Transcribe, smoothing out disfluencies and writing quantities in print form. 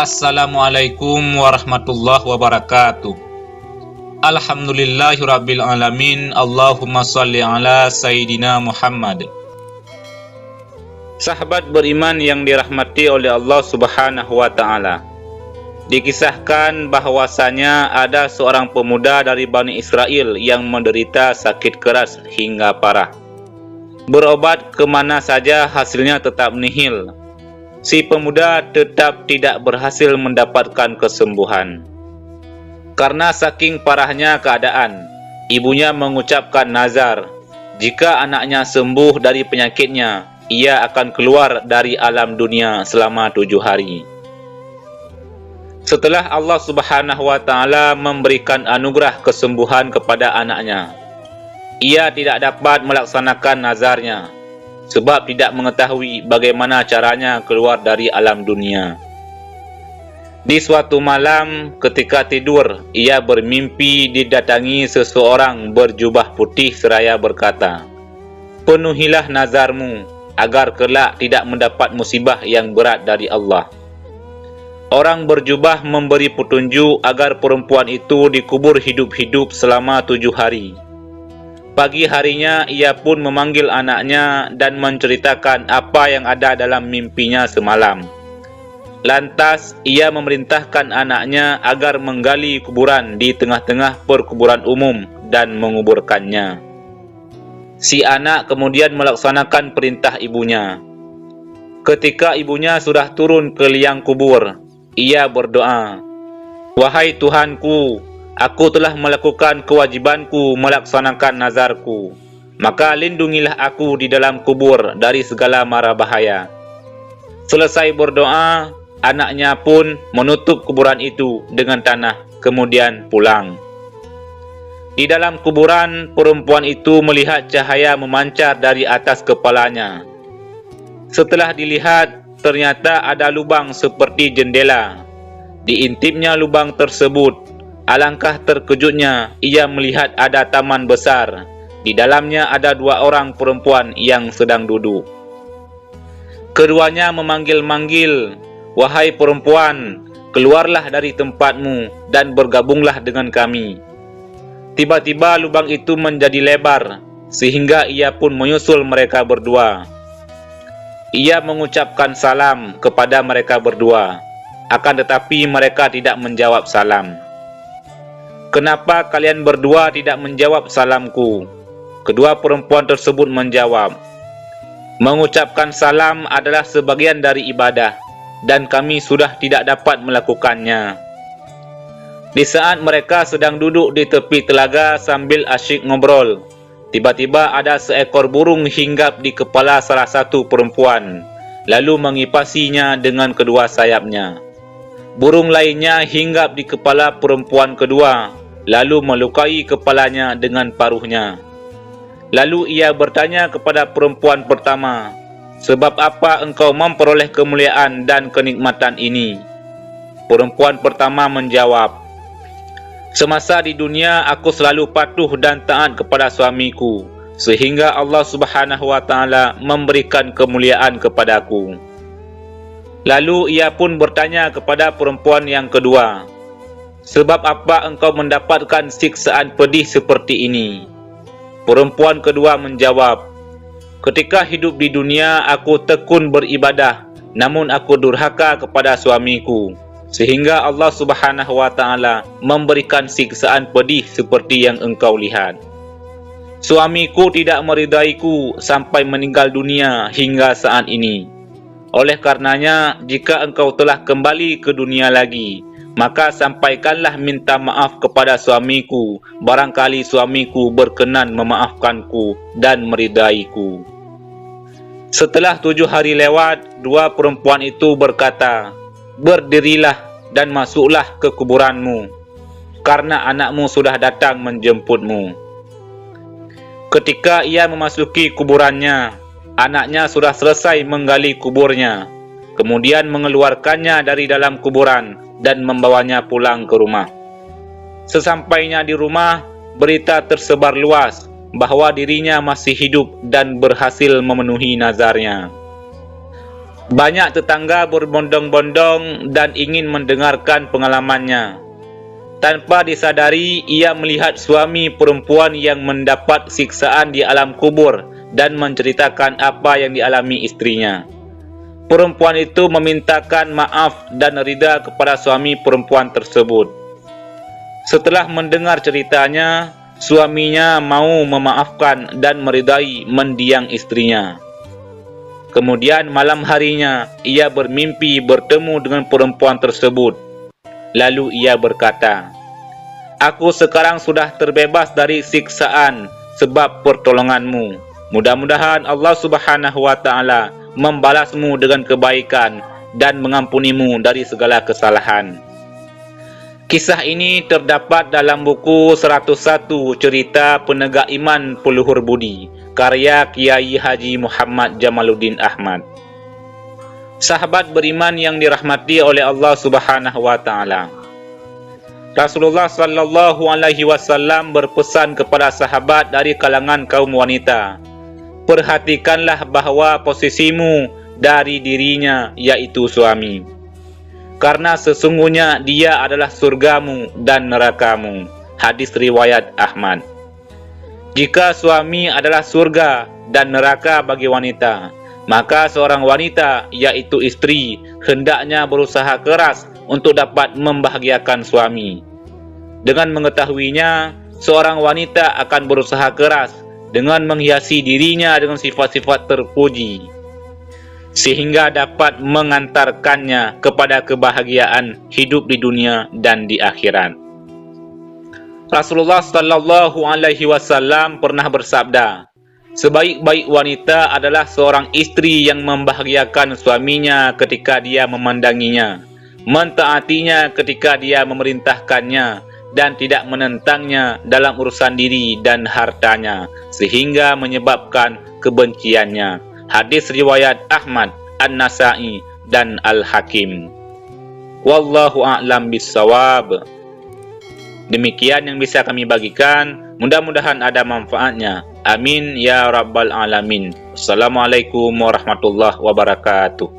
Assalamualaikum warahmatullahi wabarakatuh. Alhamdulillahirabbil alamin. Allahumma shalli ala Sayyidina Muhammad. Sahabat beriman yang dirahmati oleh Allah Subhanahu wa taala. Dikisahkan bahwasanya ada seorang pemuda dari Bani Israel yang menderita sakit keras hingga parah. Berobat kemana saja hasilnya tetap nihil. Si pemuda tetap tidak berhasil mendapatkan kesembuhan. Karena saking parahnya keadaan, ibunya mengucapkan nazar, jika anaknya sembuh dari penyakitnya, ia akan keluar dari alam dunia selama 7 hari. Setelah Allah Subhanahu wa taala memberikan anugerah kesembuhan kepada anaknya, ia tidak dapat melaksanakan nazarnya sebab tidak mengetahui bagaimana caranya keluar dari alam dunia. Di suatu malam ketika tidur, ia bermimpi didatangi seseorang berjubah putih seraya berkata, "Penuhilah nazarmu agar kelak tidak mendapat musibah yang berat dari Allah." Orang berjubah memberi petunjuk agar perempuan itu dikubur hidup-hidup selama 7 hari. Pagi harinya ia pun memanggil anaknya dan menceritakan apa yang ada dalam mimpinya semalam. Lantas ia memerintahkan anaknya agar menggali kuburan di tengah-tengah perkuburan umum dan menguburkannya. Si anak kemudian melaksanakan perintah ibunya. Ketika ibunya sudah turun ke liang kubur, ia berdoa, "Wahai Tuhanku, aku telah melakukan kewajibanku melaksanakan nazarku, maka lindungilah aku di dalam kubur dari segala mara bahaya." Selesai berdoa, anaknya pun menutup kuburan itu dengan tanah, kemudian pulang. Di dalam kuburan, perempuan itu melihat cahaya memancar dari atas kepalanya. Setelah dilihat, ternyata ada lubang seperti jendela. Diintipnya lubang tersebut, alangkah terkejutnya ia melihat ada taman besar. Di dalamnya ada 2 orang perempuan yang sedang duduk. Keduanya memanggil-manggil, "Wahai perempuan, keluarlah dari tempatmu dan bergabunglah dengan kami." Tiba-tiba lubang itu menjadi lebar, sehingga ia pun menyusul mereka berdua. Ia mengucapkan salam kepada mereka berdua, akan tetapi mereka tidak menjawab salam. "Kenapa kalian berdua tidak menjawab salamku?" Kedua perempuan tersebut menjawab, "Mengucapkan salam adalah sebagian dari ibadah, dan kami sudah tidak dapat melakukannya." Di saat mereka sedang duduk di tepi telaga sambil asyik ngobrol, tiba-tiba ada seekor burung hinggap di kepala salah satu perempuan, lalu mengipasinya dengan kedua sayapnya. Burung lainnya hinggap di kepala perempuan kedua, lalu melukai kepalanya dengan paruhnya. Lalu ia bertanya kepada perempuan pertama, "Sebab apa engkau memperoleh kemuliaan dan kenikmatan ini?" Perempuan pertama menjawab, "Semasa di dunia aku selalu patuh dan taat kepada suamiku, sehingga Allah Subhanahu wa taala memberikan kemuliaan kepadaku." Lalu ia pun bertanya kepada perempuan yang kedua, "Sebab apa engkau mendapatkan siksaan pedih seperti ini?" Perempuan kedua menjawab, "Ketika hidup di dunia aku tekun beribadah, namun aku durhaka kepada suamiku, sehingga Allah Subhanahu wa taala memberikan siksaan pedih seperti yang engkau lihat. Suamiku tidak meridaiku sampai meninggal dunia hingga saat ini. Oleh karenanya, jika engkau telah kembali ke dunia lagi, maka sampaikanlah minta maaf kepada suamiku, barangkali suamiku berkenan memaafkanku dan meridaiku." Setelah 7 hari lewat, 2 perempuan itu berkata, "Berdirilah dan masuklah ke kuburanmu, karena anakmu sudah datang menjemputmu." Ketika ia memasuki kuburannya, anaknya sudah selesai menggali kuburnya, kemudian mengeluarkannya dari dalam kuburan dan membawanya pulang ke rumah. Sesampainya di rumah, berita tersebar luas bahwa dirinya masih hidup dan berhasil memenuhi nazarnya. Banyak tetangga berbondong-bondong dan ingin mendengarkan pengalamannya. Tanpa disadari, ia melihat suami perempuan yang mendapat siksaan di alam kubur dan menceritakan apa yang dialami istrinya. Perempuan itu memintakan maaf dan rida kepada suami perempuan tersebut. Setelah mendengar ceritanya, suaminya mau memaafkan dan meridai mendiang istrinya. Kemudian malam harinya, ia bermimpi bertemu dengan perempuan tersebut. Lalu ia berkata, "Aku sekarang sudah terbebas dari siksaan sebab pertolonganmu. Mudah-mudahan Allah Subhanahu wa Ta'ala membalasmu dengan kebaikan dan mengampunimu dari segala kesalahan." Kisah ini terdapat dalam buku 101 Cerita Penegak Iman Peluhur Budi, karya Kiai Haji Muhammad Jamaluddin Ahmad. Sahabat beriman yang dirahmati oleh Allah Subhanahu wa Ta'ala, Rasulullah sallallahu alaihi wasallam berpesan kepada sahabat dari kalangan kaum wanita, "Perhatikanlah bahwa posisimu dari dirinya, yaitu suami, karena sesungguhnya dia adalah surgamu dan nerakamu." Hadis riwayat Ahmad. Jika suami adalah surga dan neraka bagi wanita, maka seorang wanita, yaitu istri, hendaknya berusaha keras untuk dapat membahagiakan suami. Dengan mengetahuinya, seorang wanita akan berusaha keras dengan menghiasi dirinya dengan sifat-sifat terpuji, sehingga dapat mengantarkannya kepada kebahagiaan hidup di dunia dan di akhirat. Rasulullah sallallahu alaihi wasallam pernah bersabda, "Sebaik-baik wanita adalah seorang istri yang membahagiakan suaminya ketika dia memandanginya, mentaatinya ketika dia memerintahkannya, dan tidak menentangnya dalam urusan diri dan hartanya, sehingga menyebabkan kebenciannya." Hadis riwayat Ahmad, An-Nasa'i, dan Al-Hakim. Wallahu a'lam bissawab. Demikian yang bisa kami bagikan, mudah-mudahan ada manfaatnya. Amin ya rabbal alamin. Assalamualaikum warahmatullahi wabarakatuh.